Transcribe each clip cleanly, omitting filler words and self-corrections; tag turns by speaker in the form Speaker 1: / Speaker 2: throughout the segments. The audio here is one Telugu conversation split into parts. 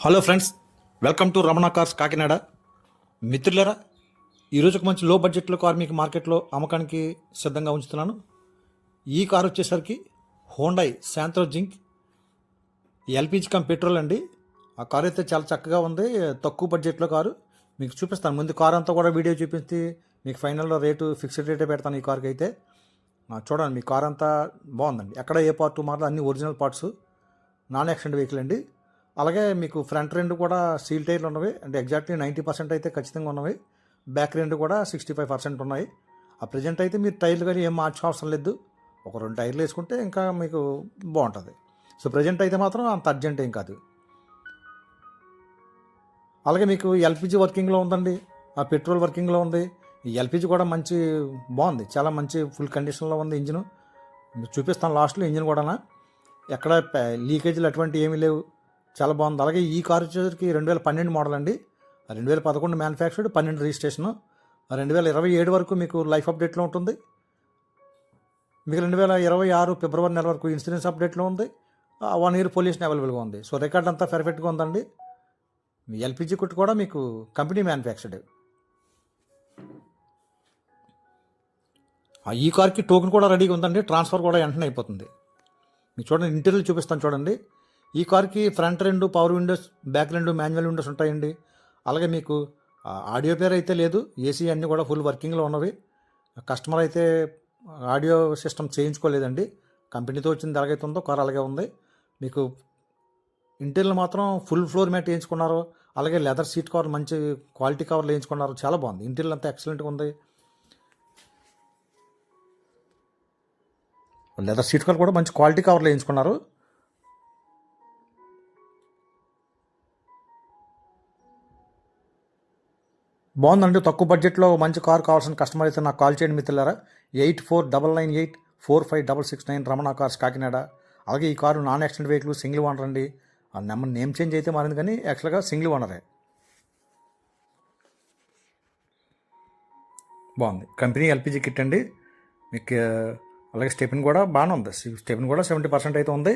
Speaker 1: Hello friends, welcome to Ramana cars Kakinada. మిత్రులరా, ఈరోజు ఒక మంచి లో బడ్జెట్లో కార్ మీకు మార్కెట్లో అమ్మకానికి సిద్ధంగా ఉంచుతున్నాను. ఈ కార్ వచ్చేసరికి Hyundai Santro zinc LPG come petrol అండి. ఆ కార్ అయితే చాలా చక్కగా ఉంది. తక్కువ బడ్జెట్లో కారు మీకు చూపిస్తాను. ముందు కార్ అంతా కూడా వీడియో చూపిస్తే మీకు ఫైనల్లో రేటు ఫిక్స్డ్ రేటే పెడతాను. ఈ కార్కి అయితే చూడండి, మీ కార్ అంతా బాగుందండి. ఎక్కడ ఏ పార్ట్ మారదు, అన్ని original parts, non accident vehicle అండి. అలాగే మీకు ఫ్రంట్ రెండు కూడా సీల్ టైర్లు ఉన్నవి, అంటే ఎగ్జాక్ట్లీ 90% అయితే ఖచ్చితంగా ఉన్నవి. బ్యాక్ రెండు కూడా 65% ఉన్నాయి. ఆ ప్రజెంట్ అయితే మీరు టైర్లు కానీ ఏం మార్చే అవసరం లేదు. ఒక 2 టైర్లు వేసుకుంటే ఇంకా మీకు బాగుంటుంది. సో ప్రజెంట్ అయితే మాత్రం అంత అర్జెంట్ ఏం కాదు. అలాగే మీకు ఎల్పిజి వర్కింగ్లో ఉందండి, ఆ పెట్రోల్ వర్కింగ్లో ఉంది. ఈ ఎల్పిజి కూడా మంచి బాగుంది, చాలా మంచి ఫుల్ కండిషన్లో ఉంది. ఇంజిన్ చూపిస్తాను లాస్ట్లో. ఇంజిన్ కూడా ఎక్కడ లీకేజీలు అటువంటి ఏమీ లేవు, చాలా బాగుంది. అలాగే ఈ కారు వచ్చేసరికి 2012 మోడల్ అండి. 2011 మ్యానుఫ్యాక్చర్డ్, 12 రిజిస్ట్రేషను. 2027 వరకు మీకు లైఫ్ అప్డేట్లో ఉంటుంది. మీకు 2026 ఫిబ్రవరి నెల వరకు ఇన్సూరెన్స్ అప్డేట్లో ఉంది. 1 ఇయర్ పొల్యూషన్ అవైలబుల్గా ఉంది. సో రికార్డ్ అంతా పర్ఫెక్ట్గా ఉందండి. ఎల్పిజి కుట్టు కూడా మీకు కంపెనీ మ్యానుఫ్యాక్చర్డ్. ఈ కార్కి టోకెన్ కూడా రెడీగా ఉందండి. ట్రాన్స్ఫర్ కూడా వెంటనే అయిపోతుంది. మీకు చూడండి, ఇంటీరియర్ చూపిస్తాను చూడండి. ఈ కార్కి ఫ్రంట్ రెండు పవర్ విండోస్, బ్యాక్ రెండు మాన్యువల్ విండోస్ ఉంటాయండి. అలాగే మీకు ఆడియో ప్లేయర్ అయితే లేదు, ఏసీ అన్నీ కూడా ఫుల్ వర్కింగ్లో ఉన్నవి. కస్టమర్ అయితే ఆడియో సిస్టమ్ చేయించుకోలేదండి. కంపెనీతో వచ్చింది ఎలాగైతే ఉందో కార్ అలాగే ఉంది. మీకు ఇంటీరియర్ మాత్రం ఫుల్ ఫ్లోర్ మ్యాట్ వేయించుకున్నారు. అలాగే లెదర్ సీట్ కవర్, మంచి క్వాలిటీ కవర్లు వేయించుకున్నారు. చాలా బాగుంది. ఇంటీరియర్ అంతా ఎక్సలెంట్గా ఉంది. లెదర్ సీట్ కవర్ కూడా మంచి క్వాలిటీ కవర్లు వేయించుకున్నారు. బాగుందండి. తక్కువ బడ్జెట్లో మంచి కార్ కావాల్సిన కస్టమర్ అయితే నాకు కాల్ చేయండి మిత్రులారా. 8499845669 రమణ కార్స్ కాకినాడ. అలాగే ఈ car non accident vehicle, single owner అండి. ఆ నెంబర్ నేమ్ చేంజ్ అయితే మారింది, కానీ యాక్చువల్గా సింగిల్ ఓనరే. బాగుంది. కంపెనీ ఎల్పిజి కిట్ అండి మీకు. అలాగే స్టెపిన్ కూడా బాగానే ఉంది. స్టెపిన్ కూడా 70% అయితే ఉంది.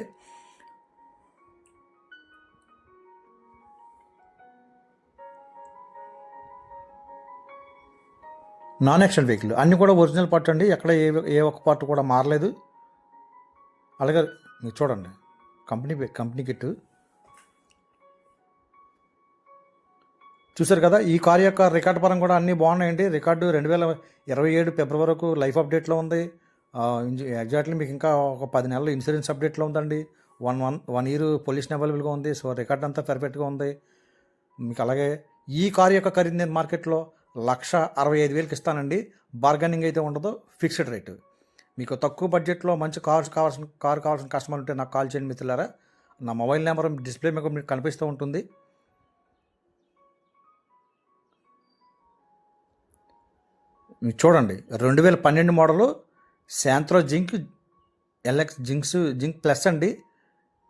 Speaker 1: నాన్ యాక్సిడెంట్ వెహికల్ అన్నీ కూడా ఒరిజినల్ పార్ట్ అండి. ఎక్కడ ఏ ఒక్క పార్ట్ కూడా మారలేదు. అలాగే మీరు చూడండి, కంపెనీ కిట్ చూసారు కదా. ఈ కార్ యొక్క రికార్డు పరంగా కూడా అన్నీ బాగున్నాయండి. రికార్డు 2027 ఫిబ్రవరి వరకు లైఫ్ అప్డేట్లో ఉంది. ఎగ్జాక్ట్లీ మీకు ఇంకా ఒక 10 నెలలు ఇన్సూరెన్స్ అప్డేట్లో ఉందండి. 1 ఇయర్ పొల్యూషన్ అవైలబుల్గా ఉంది. సో రికార్డ్ అంతా పర్ఫెక్ట్గా ఉంది మీకు. అలాగే ఈ కార్ యొక్క ఖరీదు నేను మార్కెట్లో 1,65,000కి ఇస్తానండి. బార్గెనింగ్ అయితే ఉండదు, ఫిక్స్డ్ రేటు. మీకు తక్కువ బడ్జెట్లో మంచి కారు కావాల్సిన కస్టమర్ ఉంటే నాకు కాల్ చేయండి మిత్రులారా. నా మొబైల్ నెంబర్ డిస్ప్లే మీకు కనిపిస్తూ ఉంటుంది. మీరు చూడండి, 2012 model Santro zinc LX zinc plus అండి.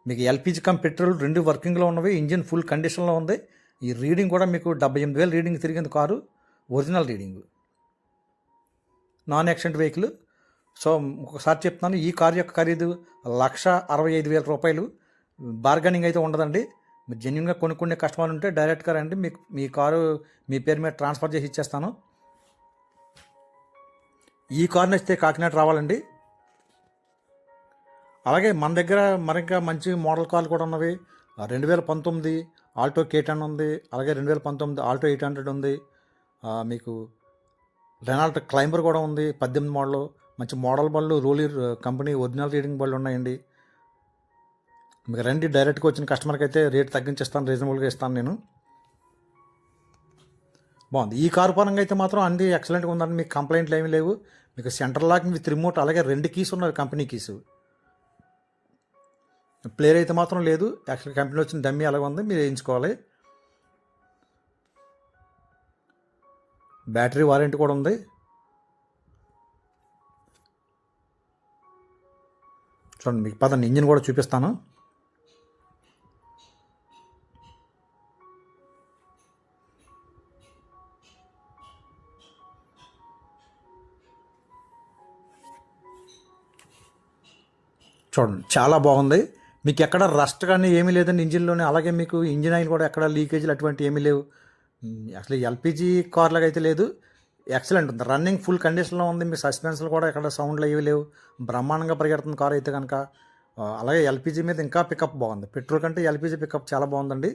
Speaker 1: మీకు ఎల్పిజి కమ్ పెట్రోల్ రెండు వర్కింగ్లో ఉన్నవి. ఇంజిన్ ఫుల్ కండిషన్లో ఉంది. ఈ రీడింగ్ కూడా మీకు 78,000 రీడింగ్ తిరిగింది car. Original reading, non accident vehicle. So ఒకసారి చెప్తున్నాను, ఈ కారు యొక్క ఖరీదు 1,65,000 రూపాయలు. బార్గెనింగ్ అయితే ఉండదండి. మీరు జెన్యున్గా కొనుక్కునే కస్టమర్ ఉంటే డైరెక్ట్గా రండి, మీకు మీ కారు మీ పేరు మీద ట్రాన్స్ఫర్ చేసి ఇచ్చేస్తాను. ఈ కారు నచ్చితే కాకినాడ రావాలండి. అలాగే మన దగ్గర మరింకా మంచి మోడల్ కార్లు కూడా ఉన్నవి. 2019 ఆల్టో K10 ఉంది. అలాగే 2019 ఆల్టో 800 ఉంది. మీకు రెనాల్ట్ క్లైంబర్ కూడా ఉంది. 18 మోడల్. మంచి మోడల్ బళ్ళు, రోలర్ కంపెనీ ఒరిజినల్ రీడింగ్ బళ్ళు ఉన్నాయండి. మీకు రండి, డైరెక్ట్గా వచ్చిన కస్టమర్కి అయితే రేట్ తగ్గించేస్తాను, రీజనబుల్గా ఇస్తాను నేను. బాగుంది. ఈ కారు పరంగా అయితే మాత్రం అన్ని ఎక్సలెంట్గా ఉందండి. మీకు కంప్లైంట్లు ఏమీ లేవు. మీకు సెంటర్ లాకింగ్ విత్ రిమోట్, అలాగే 2 కీస్ ఉన్నాయి, కంపెనీ కీసు. ప్లేయర్ అయితే మాత్రం లేదు. యాక్చువల్గా కంపెనీ వచ్చిన డమ్మీ అలాగే ఉంది, మీరు వేయించుకోవాలి. బ్యాటరీ వారంటీ కూడా ఉంది. చూడండి, మీకు పదండి ఇంజిన్ కూడా చూపిస్తాను. చూడండి, చాలా బాగుంది. మీకు ఎక్కడ రస్ట్ కానీ ఏమీ లేదండి ఇంజిన్లోనే. అలాగే మీకు ఇంజిన్ ఆయిల్ కూడా ఎక్కడ లీకేజీలు అటువంటి ఏమీ లేవు. అసలు ఎల్పిజి కార్ లాగా అయితే లేదు. ఎక్సలెంట్ ఉంది, రన్నింగ్ ఫుల్ కండిషన్లో ఉంది. మీ సస్పెన్షన్లు కూడా ఎక్కడ సౌండ్లు ఏవి లేవు. బ్రహ్మాండంగా పరిగెడుతుంది కార్ అయితే కనుక. అలాగే ఎల్పిజి మీద ఇంకా పికప్ బాగుంది. పెట్రోల్ కంటే ఎల్పిజి పికప్ చాలా బాగుందండి.